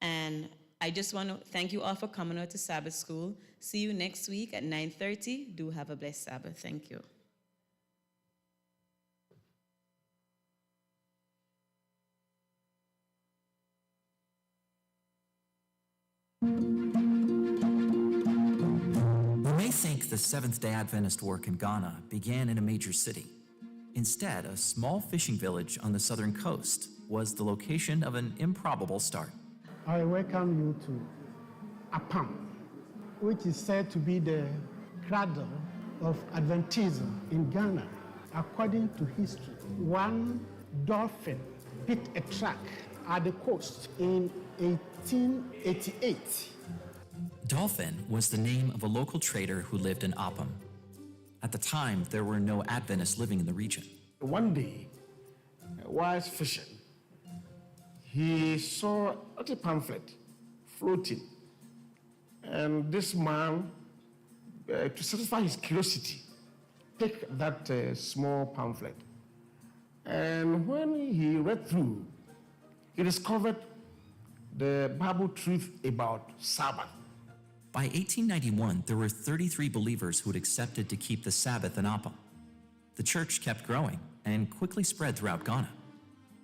And I just want to thank you all for coming out to Sabbath School. See you next week at 9:30. Do have a blessed Sabbath. Thank you. You may think the Seventh-day Adventist work in Ghana began in a major city. Instead, a small fishing village on the southern coast was the location of an improbable start. I welcome you to Apam, which is said to be the cradle of Adventism in Ghana. According to history, one dolphin hit a track at the coast in 1888. Dolphin was the name of a local trader who lived in Apam. At the time, there were no Adventists living in the region. One day, whilst fishing, he saw a little pamphlet floating. And this man, to satisfy his curiosity, picked that small pamphlet. And when he read through, he discovered the Bible truth about Sabbath. By 1891, there were 33 believers who had accepted to keep the Sabbath in Apam. The church kept growing and quickly spread throughout Ghana.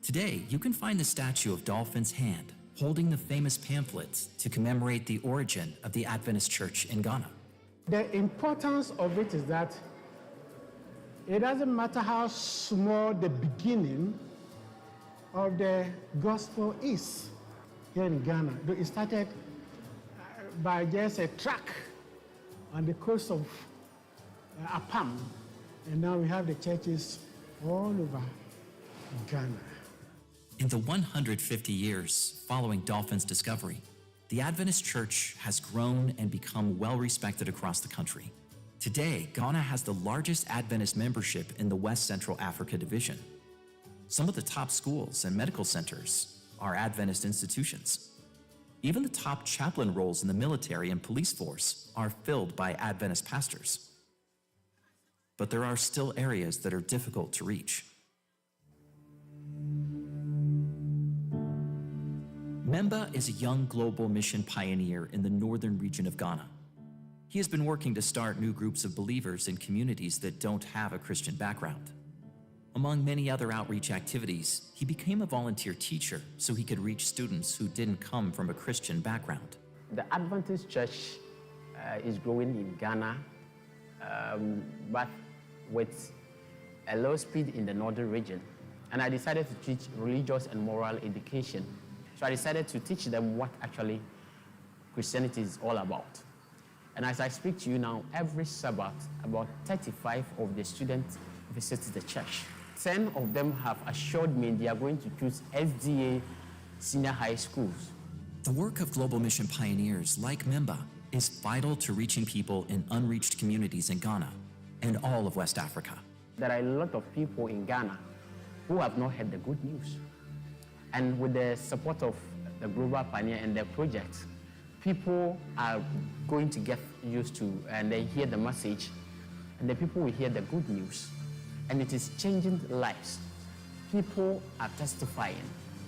Today, you can find the statue of Dolphin's hand holding the famous pamphlet to commemorate the origin of the Adventist church in Ghana. The importance of it is that it doesn't matter how small the beginning of the gospel is here in Ghana. It started by just a track on the coast of Apam, and now we have the churches all over Ghana. In the 150 years following Dolphin's discovery, the Adventist church has grown and become well respected across the country. Today, Ghana has the largest Adventist membership in the West Central Africa Division. Some of the top schools and medical centers are Adventist institutions. Even the top chaplain roles in the military and police force are filled by Adventist pastors. But there are still areas that are difficult to reach. Memba is a young global mission pioneer in the northern region of Ghana. He has been working to start new groups of believers in communities that don't have a Christian background. Among many other outreach activities, he became a volunteer teacher so he could reach students who didn't come from a Christian background. The Adventist church is growing in Ghana, but with a low speed in the northern region. And I decided to teach religious and moral education. So I decided to teach them what actually Christianity is all about. And as I speak to you now, every Sabbath, about 35 of the students visit the church. 10 of them have assured me they are going to choose SDA senior high schools. The work of global mission pioneers like Memba is vital to reaching people in unreached communities in Ghana and all of West Africa. There are a lot of people in Ghana who have not heard the good news. And with the support of the Global Pioneer and their project, people are going to get used to and they hear the message, and the people will hear the good news. And it is changing lives. People are testifying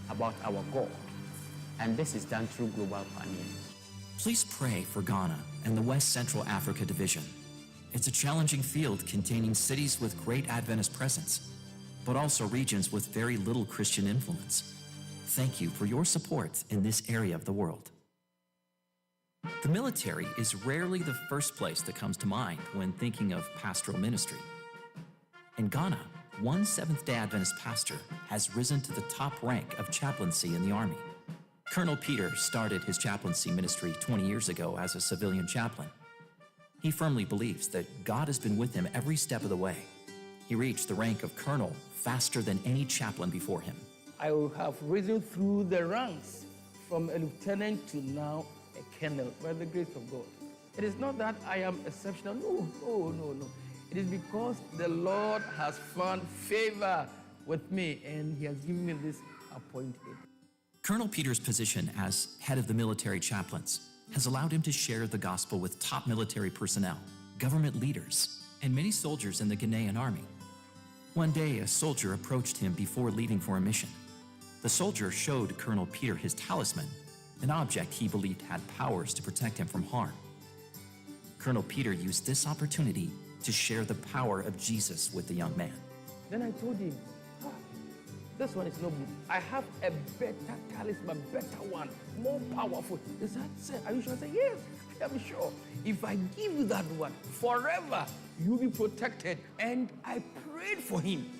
about our God. And this is done through Global Pioneer. Please pray for Ghana and the West Central Africa Division. It's a challenging field containing cities with great Adventist presence, but also regions with very little Christian influence. Thank you for your support in this area of the world. The military is rarely the first place that comes to mind when thinking of pastoral ministry. In Ghana, one Seventh-day Adventist pastor has risen to the top rank of chaplaincy in the Army. Colonel Peter started his chaplaincy ministry 20 years ago as a civilian chaplain. He firmly believes that God has been with him every step of the way. He reached the rank of colonel faster than any chaplain before him. I have risen through the ranks from a lieutenant to now a colonel by the grace of God. It is not that I am exceptional. No. It is because the Lord has found favor with me and he has given me this appointment. Colonel Peter's position as head of the military chaplains has allowed him to share the gospel with top military personnel, government leaders, and many soldiers in the Ghanaian army. One day, a soldier approached him before leaving for a mission. The soldier showed Colonel Peter his talisman an object he believed had powers to protect him from harm. Colonel Peter used this opportunity to share the power of Jesus with the young man. Then I told him, this one is no good. I have a better talisman, better one, more powerful. He said, sir, are you sure? I said, yes, I am sure. If I give you that one, forever, you'll be protected. And I prayed for him.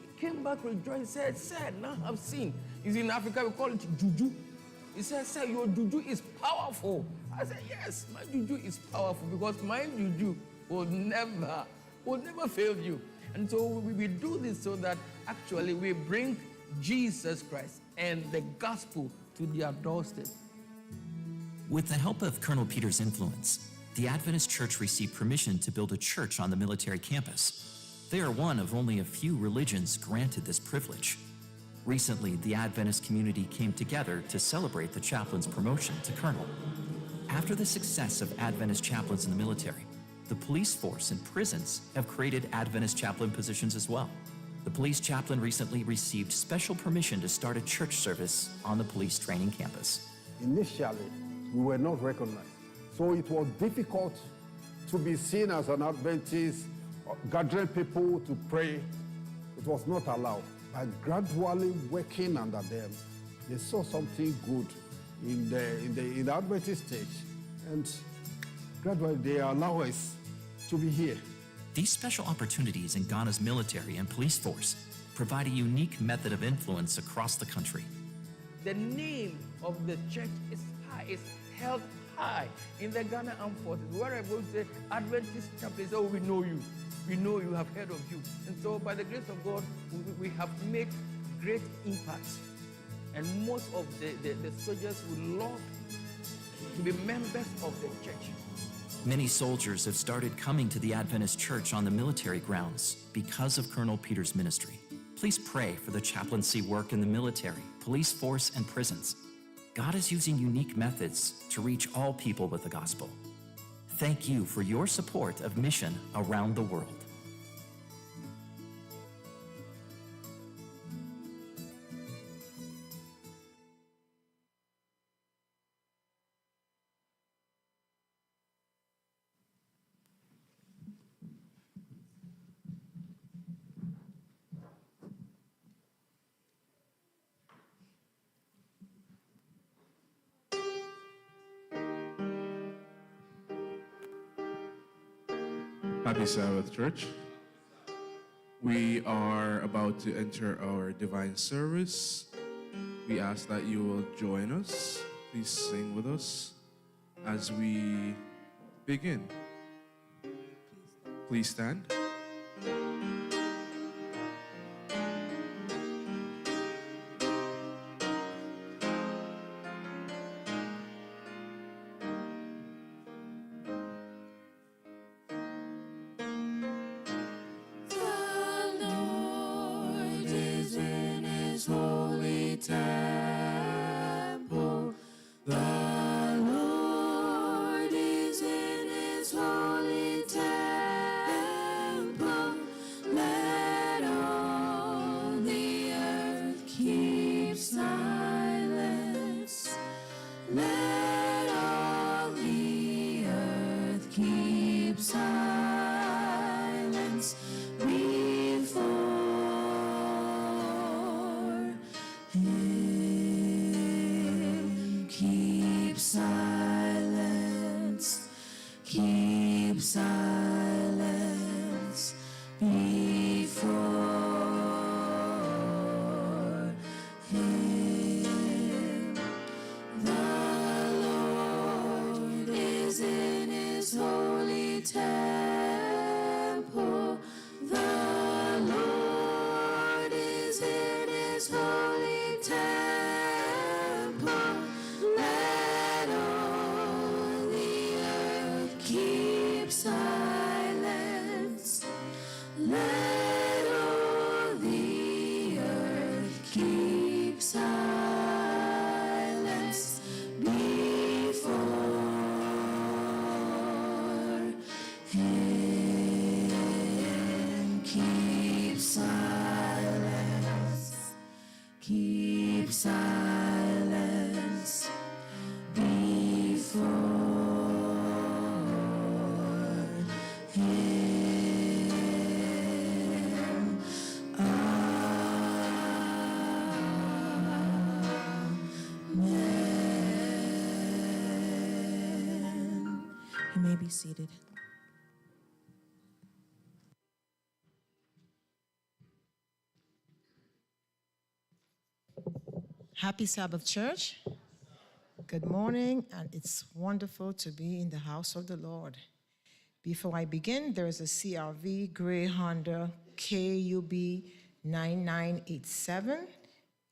He came back rejoiced, said, sir, now I've seen. You see, in Africa, we call it juju. He said, sir, your juju is powerful. I said, yes, my juju is powerful because my juju will never fail you. And so we do this so that actually we bring Jesus Christ and the gospel to their doorstep. With the help of Colonel Peter's influence, the Adventist Church received permission to build a church on the military campus. They are one of only a few religions granted this privilege. Recently, the Adventist community came together to celebrate the chaplain's promotion to colonel. After the success of Adventist chaplains in the military, the police force and prisons have created Adventist chaplain positions as well. The police chaplain recently received special permission to start a church service on the police training campus. Initially, we were not recognized. So it was difficult to be seen as an Adventist, gathering people to pray. It was not allowed. By gradually working under them, they saw something good in the Adventist stage, and gradually they allow us to be here. These special opportunities in Ghana's military and police force provide a unique method of influence across the country. The name of the church is high, is held high in the Ghana Armed Forces. Wherever we say Adventist chaplains, oh, we know you. We know you, have heard of you. And so by the grace of God, we have made great impact. And most of the soldiers would love to be members of the church. Many soldiers have started coming to the Adventist Church on the military grounds because of Colonel Peter's ministry. Please pray for the chaplaincy work in the military, police force, and prisons. God is using unique methods to reach all people with the gospel. Thank you for your support of mission around the world. Happy Sabbath, Church. We are about to enter our divine service. We ask that you will join us. Please sing with us as we begin. Please stand. You may be seated. Happy Sabbath, church. Good morning, and it's wonderful to be in the house of the Lord. Before I begin, there is a CRV Gray Honda KUB 9987.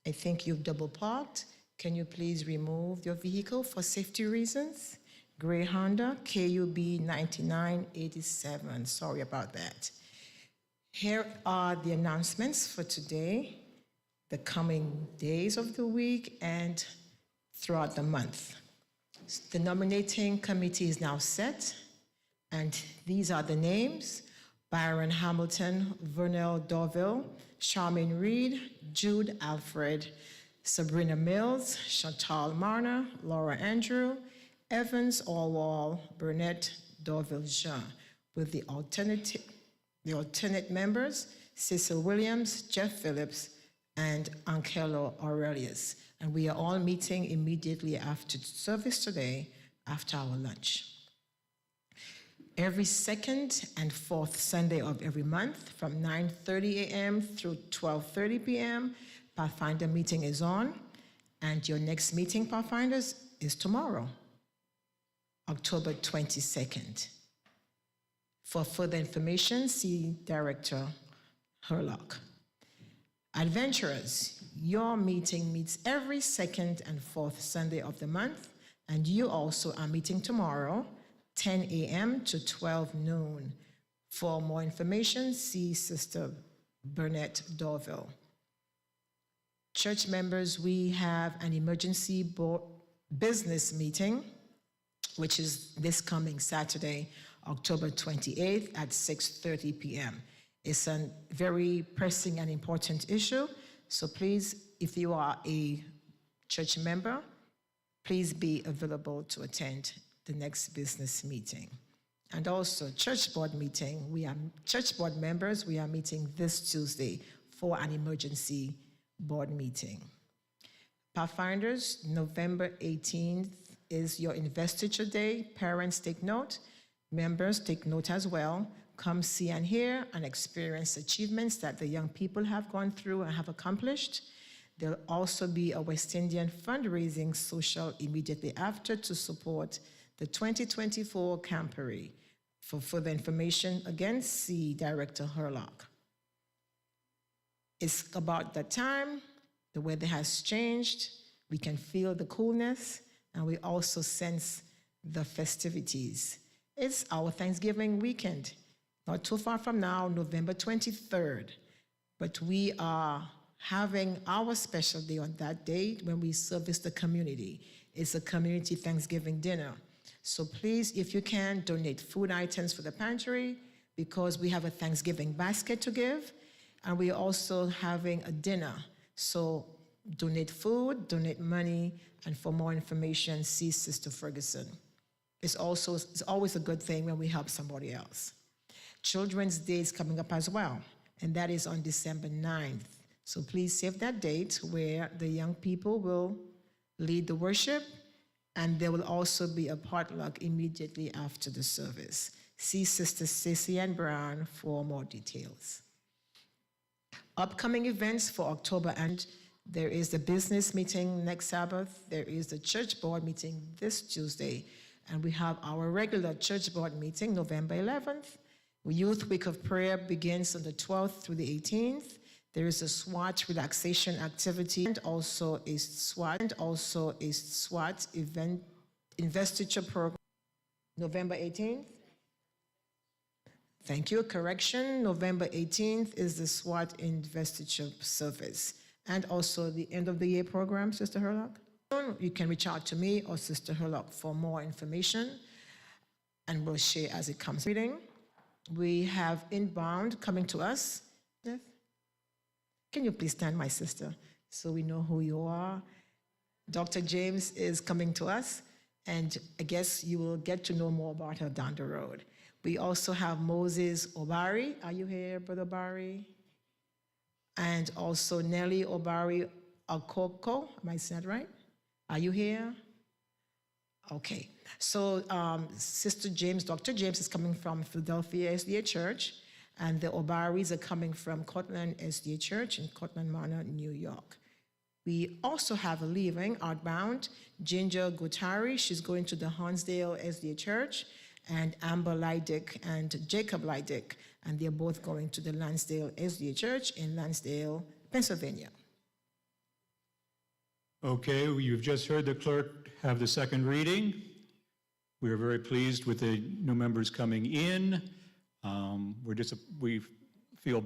I think you've double parked. Can you please remove your vehicle for safety reasons? Gray Honda KUB 9987. Sorry about that. Here are the announcements for today, the coming days of the week, and throughout the month. The nominating committee is now set, and these are the names: Byron Hamilton, Vernell Dorville, Charmaine Reed, Jude Alfred, Sabrina Mills, Chantal Marner, Laura Andrew, Evans Orwell, Burnett Dorville Jean, with the alternate members, Cecil Williams, Jeff Phillips, and Angelo Aurelius. And we are all meeting immediately after service today, after our lunch. Every second and fourth Sunday of every month from 9:30 a.m. through 12:30 p.m., Pathfinder meeting is on, and your next meeting, Pathfinders, is tomorrow, October 22nd. For further information, see Director Herlock. Adventurers, your meeting meets every second and fourth Sunday of the month, and you also are meeting tomorrow, 10 a.m. to 12 noon. For more information, see Sister Burnett Dorville. Church members, we have an emergency board business meeting, which is this coming Saturday, October 28th at 6:30 p.m. It's a very pressing and important issue, so please, if you are a church member, please be available to attend the next business meeting. And also, church board meeting. Church board members, we are meeting this Tuesday for an emergency board meeting. Pathfinders, November 18th is your investiture day. Parents, take note. Members, take note as well. Come see and hear and experience achievements that the young people have gone through and have accomplished. There'll also be a West Indian fundraising social immediately after to support the 2024 Camporee. For further information, again, see Director Herlock. It's about that time. The weather has changed. We can feel the coolness, and we also sense the festivities. It's our Thanksgiving weekend. Not too far from now, November 23rd, but we are having our special day on that day when we service the community. It's a community Thanksgiving dinner. So please, if you can, donate food items for the pantry, because we have a Thanksgiving basket to give, and we're also having a dinner. So donate food, donate money, and for more information, see Sister Ferguson. It's always a good thing when we help somebody else. Children's Day is coming up as well, and that is on December 9th. So please save that date, where the young people will lead the worship, and there will also be a potluck immediately after the service. See Sister Stacey Ann Brown for more details. Upcoming events for October, and there is the business meeting next Sabbath, there is the church board meeting this Tuesday, and we have our regular church board meeting November 11th. Youth Week of Prayer begins on the 12th through the 18th. There is a SWAT relaxation activity and also a SWAT event investiture program. November 18th. Thank you. Correction. November 18th is the SWAT investiture service, and also the end of the year program, Sister Herlock. You can reach out to me or Sister Herlock for more information, and we'll share as it comes. Reading. We have Inbound coming to us. Yes. Can you please stand, my sister, so we know who you are? Dr. James is coming to us, and I guess you will get to know more about her down the road. We also have Moses Obari. Are you here, Brother Obari? And also Nelly Obari Okoko. Am I saying that right? Are you here? Okay. So Sister James, Dr. James is coming from Philadelphia SDA Church, and the Obaris are coming from Cortland SDA Church in Cortland Manor, New York. We also have a leaving outbound, Ginger Gutari. She's going to the Hansdale SDA Church, and Amber Leidick and Jacob Leidick, and they're both going to the Lansdale SDA Church in Lansdale, Pennsylvania. Okay, you've just heard the clerk have the second reading. We are very pleased with the new members coming in. We feel